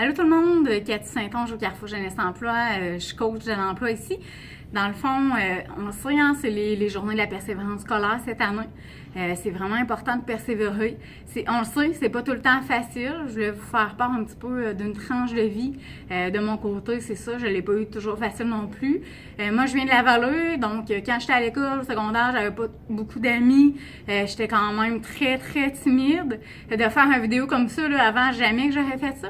Allô tout le monde, Cathy Saint-Onge au Carrefour Jeunesse Emploi, je suis coach de l'emploi ici. Dans le fond, on sait, c'est les journées de la persévérance scolaire cette année. C'est vraiment important de persévérer. On le sait, c'est pas tout le temps facile. Je voulais vous faire part un petit peu d'une tranche de vie. De mon côté, c'est ça, je l'ai pas eu toujours facile non plus. Moi, je viens de la Vallée, donc quand j'étais à l'école secondaire, j'avais pas beaucoup d'amis. J'étais quand même très, très timide. De faire une vidéo comme ça, là, avant, jamais que j'aurais fait ça.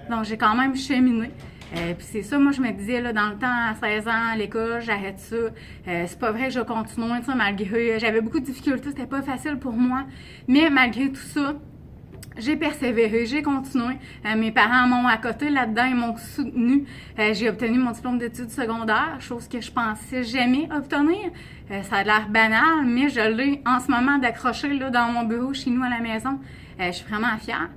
Donc, j'ai quand même cheminé. Puis c'est ça, moi, je me disais, là, dans le temps, à 16 ans, à l'école, j'arrête ça. C'est pas vrai que je continue, tu sais, malgré... J'avais beaucoup de difficultés, c'était pas facile pour moi. Mais malgré tout ça, j'ai persévéré, j'ai continué. Mes parents m'ont à côté là-dedans, ils m'ont soutenu. J'ai obtenu mon diplôme d'études secondaires, chose que je pensais jamais obtenir. Ça a l'air banal, mais je l'ai en ce moment d'accrocher là dans mon bureau chez nous à la maison. Je suis vraiment fière.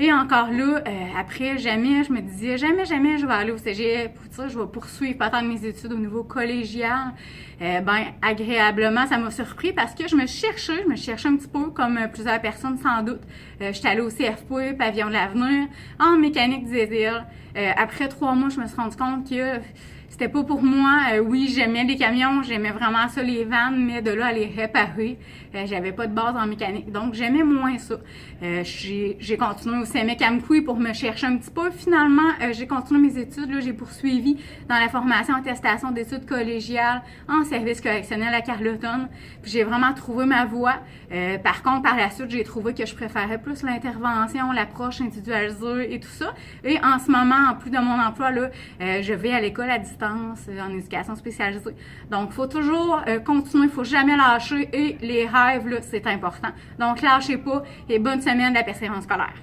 Et encore là, après, jamais, je me disais, jamais je vais aller au cégep, ça, je vais poursuivre peut-être mes études au niveau collégial. Agréablement, ça m'a surpris parce que je me cherchais un petit peu, comme plusieurs personnes sans doute. J'étais allée au CFP, Pavillon de l'Avenir, en mécanique diesel. Après 3 mois, je me suis rendu compte que c'était pas pour moi. Oui, j'aimais les camions, j'aimais vraiment ça, les vannes, mais de là à les réparer, j'avais pas de base en mécanique. Donc, j'aimais moins ça. J'ai continué au CEMEC Amkoui pour me chercher un petit peu. Finalement, j'ai continué mes études. Là, j'ai poursuivi dans la formation attestation d'études collégiales en service correctionnel à Carleton. Puis j'ai vraiment trouvé ma voie. Par contre, par la suite, j'ai trouvé que je préférais plus l'intervention, l'approche individualisée et tout ça. Et en ce moment, en plus de mon emploi, là, je vais à l'école à distance en éducation spécialisée. Donc, il faut toujours continuer, il faut jamais lâcher et les rêves, là, c'est important. Donc, lâchez pas et bonne semaine de la persévérance scolaire.